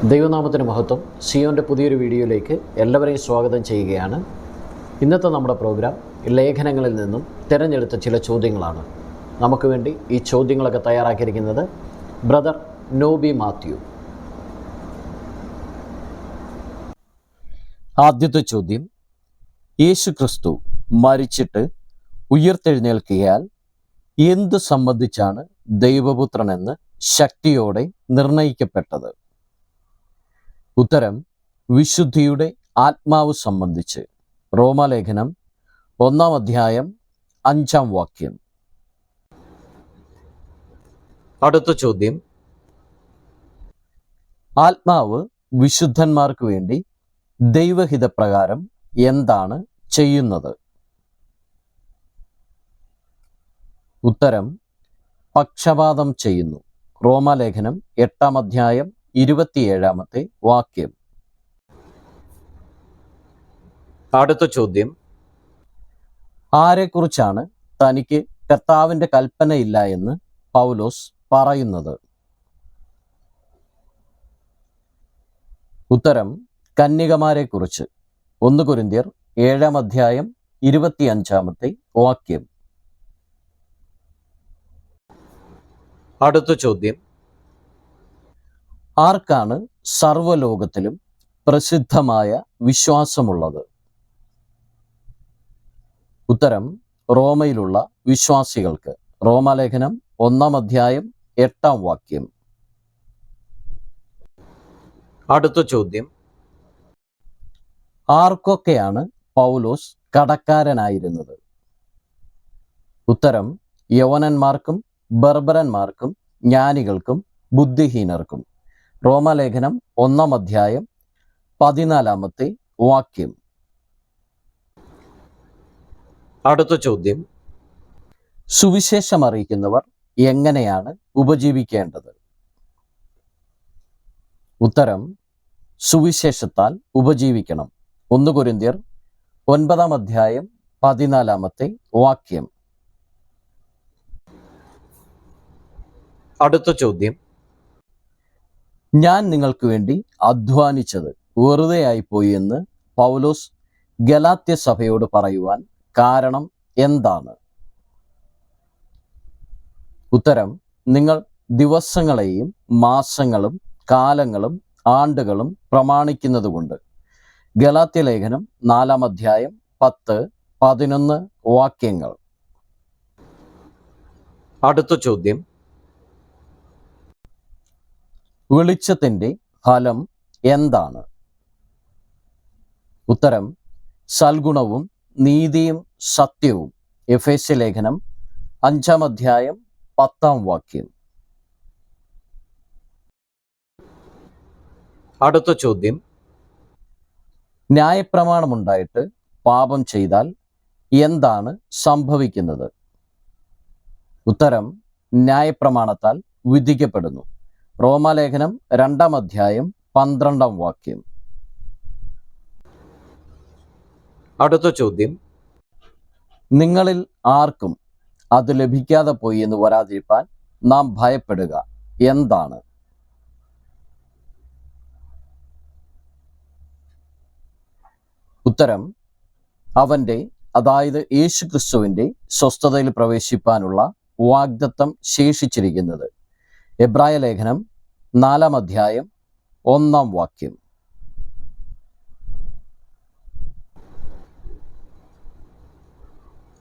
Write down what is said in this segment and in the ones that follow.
ദൈവനാമത്തിന് മഹത്വം. സിയോൻ്റെ പുതിയൊരു വീഡിയോയിലേക്ക് എല്ലാവരെയും സ്വാഗതം ചെയ്യുകയാണ്. ഇന്നത്തെ നമ്മുടെ പ്രോഗ്രാം ലേഖനങ്ങളിൽ നിന്നും തിരഞ്ഞെടുത്ത ചില ചോദ്യങ്ങളാണ്. നമുക്ക് വേണ്ടി ഈ ചോദ്യങ്ങളൊക്കെ തയ്യാറാക്കിയിരിക്കുന്നത് ബ്രദർ നോബി മാത്യു. ആദ്യത്തെ ചോദ്യം: യേശു ക്രിസ്തു മരിച്ചിട്ട് ഉയർത്തെഴുന്നേൽക്കിയാൽ എന്തു സംബന്ധിച്ചാണ് ദൈവപുത്രനെന്ന് ശക്തിയോടെ നിർണയിക്കപ്പെട്ടത്? ഉത്തരം: വിശുദ്ധിയുടെ ആത്മാവ് സംബന്ധിച്ച്. റോമാലേഖനം 1-ാം അധ്യായം 5-ാം വാക്യം. അടുത്ത ചോദ്യം: ആത്മാവ് വിശുദ്ധന്മാർക്ക് വേണ്ടി ദൈവഹിതപ്രകാരം എന്താണ് ചെയ്യുന്നത്? ഉത്തരം: പക്ഷപാതം ചെയ്യുന്നു. റോമാലേഖനം 8-ാം അധ്യായം 27-ാമത്തെ വാക്യം. അടുത്ത ചോദ്യം: ആരെക്കുറിച്ചാണ് തനിക്ക് കർത്താവിൻ്റെ കൽപ്പനയില്ല എന്ന് പൗലോസ് പറയുന്നത്? ഉത്തരം: കന്യകമാരെക്കുറിച്ച്. 1 കൊരിന്ത്യർ 7-ാം അധ്യായം 25-ാമത്തെ വാക്യം. അടുത്ത ചോദ്യം: ആർക്കാണ് സർവ്വലോകത്തിലും പ്രസിദ്ധമായ വിശ്വാസമുള്ളത്? ഉത്തരം: റോമയിലുള്ള വിശ്വാസികൾക്ക്. റോമാലേഖനം 1-ാം അധ്യായം 8-ാം വാക്യം. അടുത്ത ചോദ്യം: ആർക്കൊക്കെയാണ് പൗലോസ് കടക്കാരനായിരുന്നത്? ഉത്തരം: യവനന്മാർക്കും ബർബരന്മാർക്കും ജ്ഞാനികൾക്കും ബുദ്ധിഹീനർക്കും. റോമാലേഖനം 1-ാം അധ്യായം 14-ാമത്തെ വാക്യം. അടുത്ത ചോദ്യം: സുവിശേഷം അറിയിക്കുന്നവർ എങ്ങനെയാണ് ഉപജീവിക്കേണ്ടത്? ഉത്തരം: സുവിശേഷത്താൽ ഉപജീവിക്കണം. 1 കൊരിന്ത്യർ 9-ാം അധ്യായം 14-ാമത്തെ വാക്യം. അടുത്ത ചോദ്യം: ഞാൻ നിങ്ങൾക്ക് വേണ്ടി അധ്വാനിച്ചത് വെറുതെ ആയിപ്പോയി എന്ന് പൗലോസ് ഗലാത്യ സഭയോട് പറയുവാൻ കാരണം എന്താണ്? ഉത്തരം: നിങ്ങൾ ദിവസങ്ങളെയും മാസങ്ങളും കാലങ്ങളും ആണ്ടുകളും പ്രമാണിക്കുന്നതുകൊണ്ട്. ഗലാത്യ ലേഖനം 4-ാം അധ്യായം 10-11 വാക്യങ്ങൾ. അടുത്ത ചോദ്യം: വെളിച്ചത്തിൻ്റെ ഫലം എന്താണ്? ഉത്തരം: സൽഗുണവും നീതിയും സത്യവും. എഫേസ്യ ലേഖനം 5-ാം അധ്യായം 10-ാം വാക്യം. അടുത്ത ചോദ്യം: ന്യായപ്രമാണമുണ്ടായിട്ട് പാപം ചെയ്താൽ എന്താണ് സംഭവിക്കുന്നത്? ഉത്തരം: ന്യായപ്രമാണത്താൽ വിധിക്കപ്പെടുന്നു. റോമാലേഖനം 2-ാം അധ്യായം 12-ാം വാക്യം. അടുത്ത ചോദ്യം: നിങ്ങളിൽ ആർക്കും അത് ലഭിക്കാതെ പോയി എന്ന് വരാതിരിക്കാൻ നാം ഭയപ്പെടുക എന്താണ്? ഉത്തരം: അവൻ്റെ, അതായത് യേശു ക്രിസ്തുവിൻ്റെ സ്വസ്ഥതയിൽ പ്രവേശിപ്പാനുള്ള വാഗ്ദത്തം ശേഷിച്ചിരിക്കുന്നത്. എബ്രായ ലേഖനം 4-ാം അധ്യായം 1-ാം വാക്യം.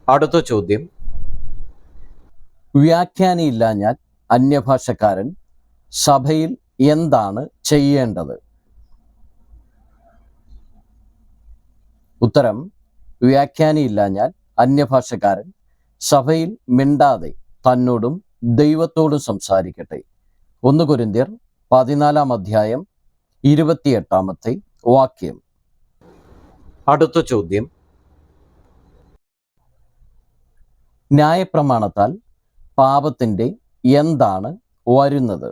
അടുത്ത ചോദ്യം: വ്യാഖ്യാനിയില്ലാഞ്ഞാൽ അന്യഭാഷക്കാരൻ സഭയിൽ എന്താണ് ചെയ്യേണ്ടത്? ഉത്തരം: വ്യാഖ്യാനിയില്ലാഞ്ഞാൽ അന്യഭാഷക്കാരൻ സഭയിൽ മിണ്ടാതെ തന്നോടും ദൈവത്തോടും സംസാരിക്കട്ടെ. 1 കൊരിന്ത്യർ 14-ാം അധ്യായം 28-ാമത്തെ വാക്യം. അടുത്ത ചോദ്യം: ന്യായപ്രമാണത്താൽ പാപത്തിൻ്റെ എന്താണ് വരുന്നത്?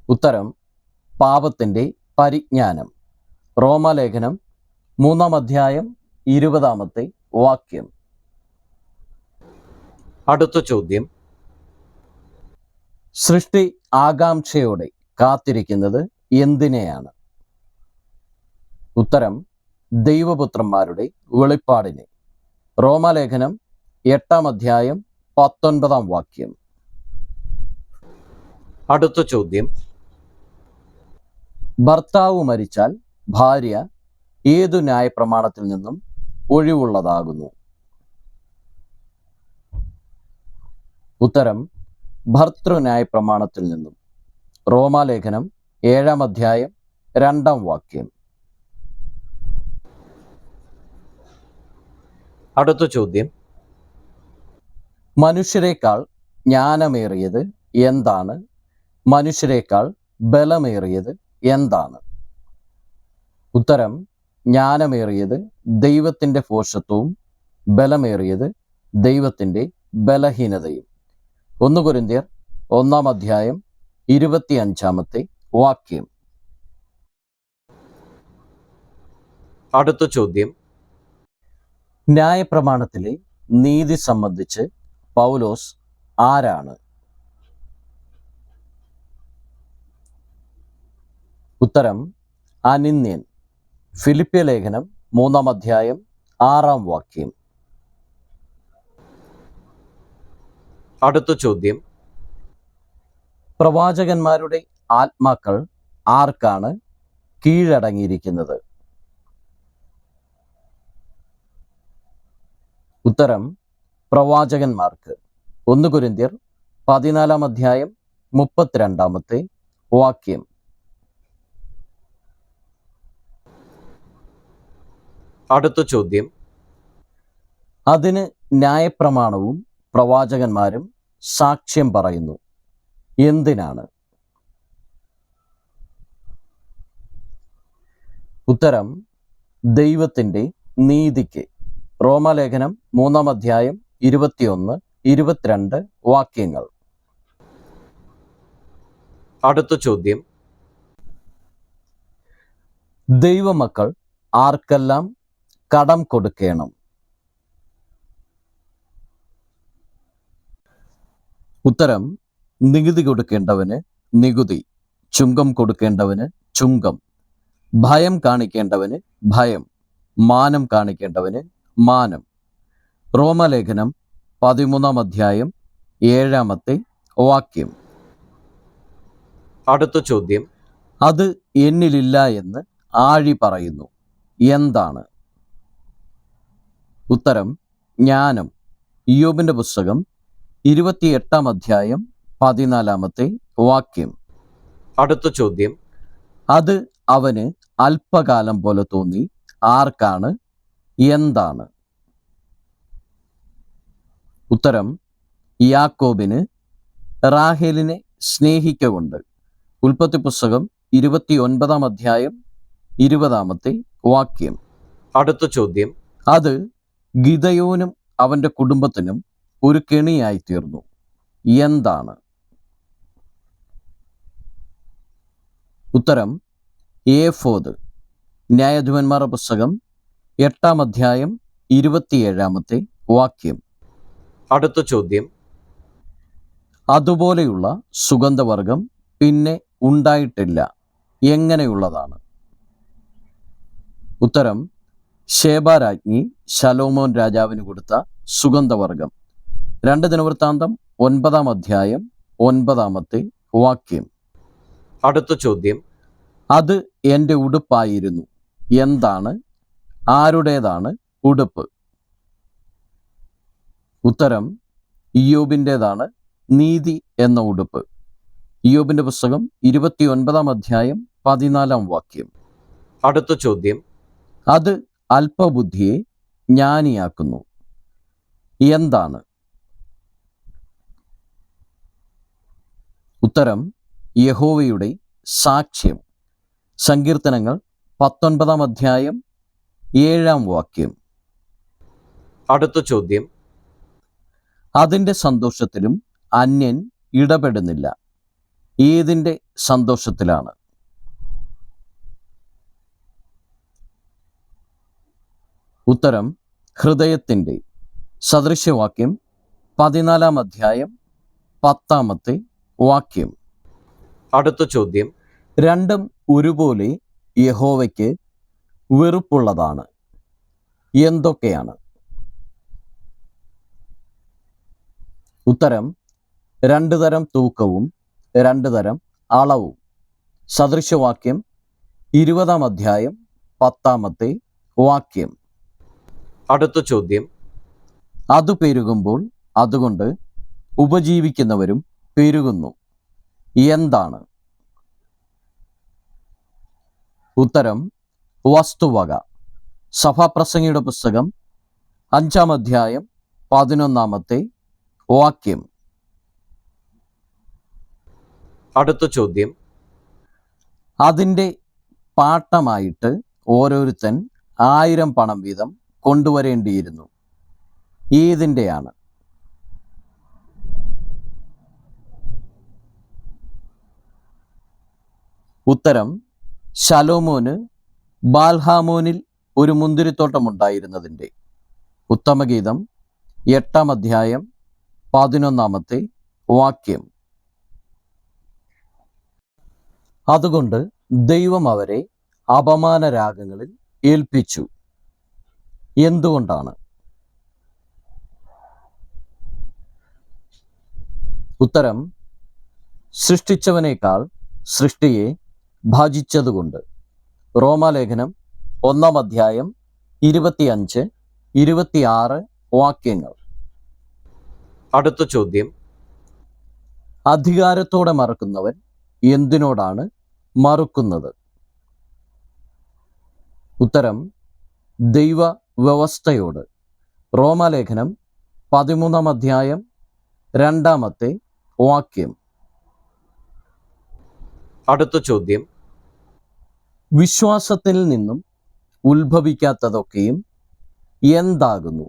ഉത്തരം: പാപത്തിൻ്റെ പരിജ്ഞാനം. റോമാലേഖനം 3-ാം അധ്യായം 20-ാമത്തെ വാക്യം. അടുത്ത ചോദ്യം: സൃഷ്ടി ആകാംക്ഷയോടെ കാത്തിരിക്കുന്നത് എന്തിനെയാണ്? ഉത്തരം ദൈവപുത്രന്മാരുടെ വെളിപ്പാടിനെ. റോമാലേഖനം 8-ാം അധ്യായം 19-ാം വാക്യം. അടുത്ത ചോദ്യം, ഭർത്താവ് മരിച്ചാൽ ഭാര്യ ഏതു ന്യായപ്രമാണത്തിൽ നിന്നും ഒഴിവുള്ളതാകുന്നു? ഉത്തരം ഭർതൃന്യായപ്രമാണത്തിൽ നിന്നും. റോമാലേഖനം 7-ാം അധ്യായം 2-ാം വാക്യം. അടുത്ത ചോദ്യം, മനുഷ്യരെക്കാൾ ജ്ഞാനമേറിയത് എന്താണ്? മനുഷ്യരെക്കാൾ ബലമേറിയത് എന്താണ്? ഉത്തരം ജ്ഞാനമേറിയത് ദൈവത്തിൻ്റെ ഭോഷത്വവും ബലമേറിയത് ദൈവത്തിൻ്റെ ബലഹീനതയും. 1 കൊരിന്ത്യർ 1-ാം അധ്യായം 25-ാമത്തെ വാക്യം. അടുത്ത ചോദ്യം, ന്യായപ്രമാണത്തിലെ നീതി സംബന്ധിച്ച് പൗലോസ് ആരാണ്? ഉത്തരം അനിന്യൻ. ഫിലിപ്പ്യ ലേഖനം 3-ാം അധ്യായം 6-ാം വാക്യം. അടുത്ത ചോദ്യം, പ്രവാചകന്മാരുടെ ആത്മാക്കൾ ആർക്കാണ് കീഴടങ്ങിയിരിക്കുന്നത്? ഉത്തരം പ്രവാചകന്മാർക്ക്. 1 കൊരിന്ത്യർ 14-ാം അധ്യായം 32-ാമത്തെ വാക്യം. അടുത്ത ചോദ്യം, അതിന് ന്യായപ്രമാണവും പ്രവാചകന്മാരും സാക്ഷ്യം പറയുന്നു. എന്തിനാണ്? ഉത്തരം ദൈവത്തിൻ്റെ നീതിക്ക്. റോമാലേഖനം 3-ാം അധ്യായം 21-22 വാക്യങ്ങൾ. അടുത്ത ചോദ്യം, ദൈവമക്കൾ ആർക്കെല്ലാം കടം കൊടുക്കണം? ഉത്തരം നികുതി കൊടുക്കേണ്ടവന് നികുതി, ചുങ്കം കൊടുക്കേണ്ടവന് ചുങ്കം, ഭയം കാണിക്കേണ്ടവന് ഭയം, മാനം കാണിക്കേണ്ടവന് മാനം. റോമാലേഖനം 13-ാം അധ്യായം 7-ാമത്തെ വാക്യം. അടുത്ത ചോദ്യം, അത് എന്നിലില്ല എന്ന് ആഴി പറയുന്നു. എന്താണ്? ഉത്തരം ജ്ഞാനം. ഇയ്യോബിന്റെ പുസ്തകം 28-ാം അധ്യായം 14-ാമത്തെ വാക്യം. അടുത്ത ചോദ്യം, അത് അവന് അല്പകാലം പോലെ തോന്നി. ആർക്കാണ്? എന്താണ്? ഉത്തരം യാക്കോബിന് റാഹേലിനെ സ്നേഹിക്കൊണ്ട്. ഉൽപ്പത്തി പുസ്തകം 29-ാം അധ്യായം 20-ാമത്തെ വാക്യം. അടുത്ത ചോദ്യം, അത് ഗിദയോനും അവൻ്റെ കുടുംബത്തിനും ഒരു കെണിയായി തീർന്നു. എന്താണ്? ഉത്തരം ഏഫോദ്. ന്യായാധിപന്മാരുടെ പുസ്തകം 8-ാം അധ്യായം 27-ാമത്തെ വാക്യം. അടുത്ത ചോദ്യം, അതുപോലെയുള്ള സുഗന്ധവർഗം പിന്നെ ഉണ്ടായിട്ടില്ല. എങ്ങനെയുള്ളതാണ്? ഉത്തരം ശേബാരാജ്ഞി ശലോമോൻ രാജാവിന് കൊടുത്ത സുഗന്ധവർഗം. 2 ദിനവൃത്താന്തം 9-ാം അധ്യായം 9-ാമത്തെ വാക്യം. അടുത്ത ചോദ്യം, അത് എൻ്റെ ഉടുപ്പായിരുന്നു. എന്താണ്? ആരുടേതാണ് ഉടുപ്പ്? ഉത്തരം ഇയ്യോബിൻ്റേതാണ് നീതി എന്ന ഉടുപ്പ്. ഇയ്യോബിന്റെ പുസ്തകം 29-ാം അധ്യായം 14-ാം വാക്യം. അടുത്ത ചോദ്യം, അത് അല്പബുദ്ധിയെ ജ്ഞാനിയാക്കുന്നു. എന്താണ്? ഉത്തരം യഹോവയുടെ സാക്ഷ്യം. സങ്കീർത്തനങ്ങൾ 19-ാം അധ്യായം 7-ാം വാക്യം. അടുത്ത ചോദ്യം, അതിൻ്റെ സന്തോഷത്തിലും അന്യൻ ഇടപെടുന്നില്ല. ഏതിൻ്റെ സന്തോഷത്തിലാണ്? ഉത്തരം ഹൃദയത്തിൻ്റെ. സദൃശ്യവാക്യം 14-ാം അധ്യായം 10-ാമത്തെ വാക്യം. അടുത്ത ചോദ്യം. രണ്ടും ഒരുപോലെ യഹോവയ്ക്ക് വെറുപ്പുള്ളതാണ്. എന്തൊക്കെയാണ്? ഉത്തരം: രണ്ടു തരം തൂക്കവും രണ്ടു തരം അളവും. സദൃശവാക്യം 20-ാം അധ്യായം 10-ാമത്തെ വാക്യം. അടുത്ത ചോദ്യം. അത് പെരുകുമ്പോൾ അതുകൊണ്ട് ഉപജീവിക്കുന്നവരും പെരുകുന്നു. എന്താണ്? ഉത്തരം: വസ്തുവക. സഭാപ്രസംഗിയുടെ പുസ്തകം 5-ാം അധ്യായം 11-ാമത്തെ വാക്യം. അടുത്ത ചോദ്യം. അതിൻ്റെ പാട്ടമായിട്ട് ഓരോരുത്തൻ 1000 പണം വീതം കൊണ്ടുവരേണ്ടിയിരുന്നു. ഏതിൻ്റെയാണ്? ഉത്തരം: ശലോമോന് ബാൽഹാമോനിൽ ഒരു മുന്തിരിത്തോട്ടമുണ്ടായിരുന്നതിൻ്റെ. ഉത്തമഗീതം 8-ാം അധ്യായം 11-ാമത്തെ വാക്യം. അതുകൊണ്ട് ദൈവം അവരെ അപമാന രാഗങ്ങളിൽ ഏൽപ്പിച്ചു. എന്തുകൊണ്ടാണ്? ഉത്തരം: സൃഷ്ടിച്ചവനേക്കാൾ സൃഷ്ടിയെ ഭജിച്ചതുകൊണ്ട്. റോമാലേഖനം 1-ാം അധ്യായം 25-26 വാക്യങ്ങൾ. അടുത്ത ചോദ്യം. അധികാരത്തോടെ മറുക്കുന്നവൻ എന്തിനോടാണ് മറുക്കുന്നത്? ഉത്തരം: ദൈവ വ്യവസ്ഥയോട്. റോമാലേഖനം 13-ാം അധ്യായം 2-ാമത്തെ വാക്യം. അടുത്ത ചോദ്യം. വിശ്വാസത്തിൽ നിന്നും ഉത്ഭവിക്കാത്തതൊക്കെയും എന്താകുന്നു?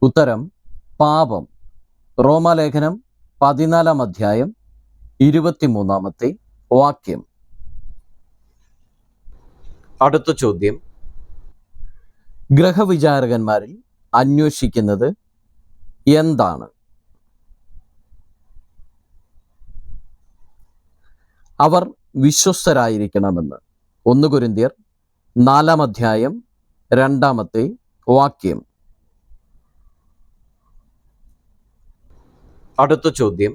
ഉത്തരം: പാപം. റോമാലേഖനം 14-ാം അധ്യായം 23-ാമത്തെ വാക്യം. അടുത്ത ചോദ്യം. ഗ്രഹവിചാരകന്മാരിൽ അന്വേഷിക്കുന്നത് എന്താണ്? അവർ വിശ്വസ്തരായിരിക്കണമെന്ന്. 1 കൊരിന്ത്യർ 4-ാം അധ്യായം 2-ാമത്തെ വാക്യം. അടുത്ത ചോദ്യം.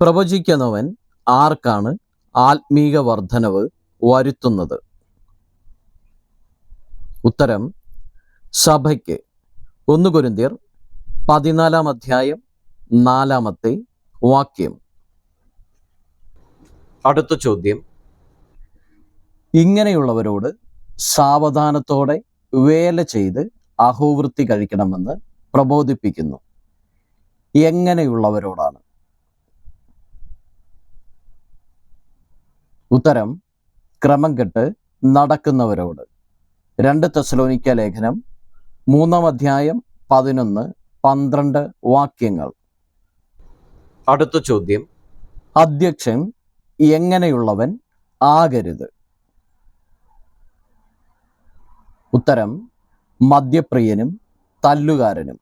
പ്രവചിക്കുന്നവൻ ആർക്കാണ് ആത്മീക വർധനവ് വരുത്തുന്നത്? ഉത്തരം: സഭയ്ക്ക്. 1 കൊരിന്ത്യർ 14-ാം അധ്യായം 4-ാമത്തെ വാക്യം. അടുത്ത ചോദ്യം. ഇങ്ങനെയുള്ളവരോട് സാവധാനത്തോടെ വേല ചെയ്ത് അഹോവൃത്തി കഴിക്കണമെന്ന് പ്രബോധിപ്പിക്കുന്നു. എങ്ങനെയുള്ളവരോടാണ്? ഉത്തരം: ക്രമം കെട്ട് നടക്കുന്നവരോട്. 2 തെസ്സലോനിക്ക ലേഖനം 3-ാം അധ്യായം 11-12 വാക്യങ്ങൾ. അടുത്ത ചോദ്യം. അധ്യക്ഷൻ എങ്ങനെയുള്ളവൻ ആകരുത്? ഉത്തരം: മദ്യപ്രിയനും തല്ലുകാരനും.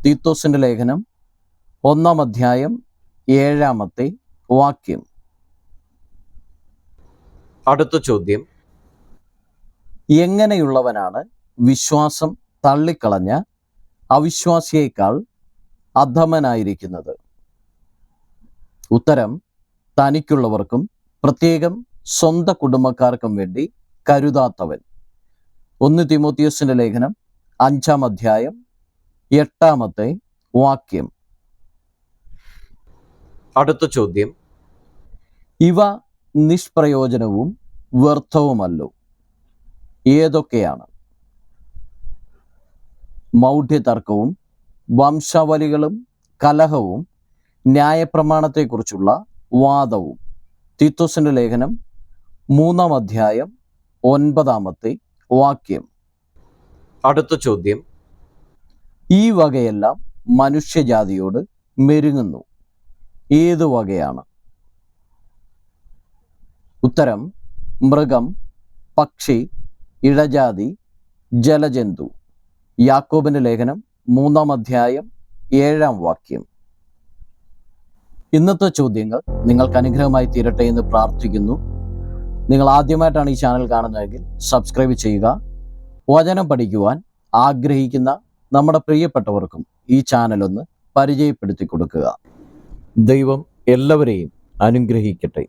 തീത്തോസിന്റെ ലേഖനം 1-ാം അധ്യായം 7-ാമത്തെ വാക്യം. അടുത്ത ചോദ്യം. എങ്ങനെയുള്ളവനാണ് വിശ്വാസം തള്ളിക്കളഞ്ഞ അവിശ്വാസിയേക്കാൾ അധമനായിരിക്കുന്നത്? ഉത്തരം: തനിക്കുള്ളവർക്കും പ്രത്യേകം സ്വന്തം കുടുംബക്കാർക്കും വേണ്ടി കരുതാത്തവൻ. 1 തീമോത്തിയോസിന്റെ ലേഖനം 5-ാം അധ്യായം 8-ാമത്തെ വാക്യം. അടുത്ത ചോദ്യം. ഇവ നിഷ്പ്രയോജനവും വ്യർത്ഥവുമല്ലോ. ഏതൊക്കെയാണ്? മൗഢ്യതർക്കവും വംശാവലികളും കലഹവും ന്യായപ്രമാണത്തെക്കുറിച്ചുള്ള വാദവും. തീത്തോസിന്റെ ലേഖനം 3-ാം അധ്യായം 9-ാമത്തെ വാക്യം. അടുത്ത ചോദ്യം. ഈ വകയെല്ലാം മനുഷ്യജാതിയോട് മെരുങ്ങുന്നു. ഏതു വകയാണ്? ഉത്തരം: മൃഗം, പക്ഷി, ഇഴജാതി, ജലജന്തു. യാക്കോബിൻ്റെ ലേഖനം 3-ാം അധ്യായം 7-ാം വാക്യം. ഇന്നത്തെ ചോദ്യങ്ങൾ നിങ്ങൾക്ക് അനുഗ്രഹമായി തീരട്ടെ എന്ന് പ്രാർത്ഥിക്കുന്നു. നിങ്ങൾ ആദ്യമായിട്ടാണ് ഈ ചാനൽ കാണുന്നതെങ്കിൽ സബ്സ്ക്രൈബ് ചെയ്യുക. വചനം പഠിക്കുവാൻ ആഗ്രഹിക്കുന്ന നമ്മുടെ പ്രിയപ്പെട്ടവർക്കും ഈ ചാനൽ ഒന്ന് പരിചയപ്പെടുത്തി കൊടുക്കുക. ദൈവം എല്ലാവരെയും അനുഗ്രഹിക്കട്ടെ.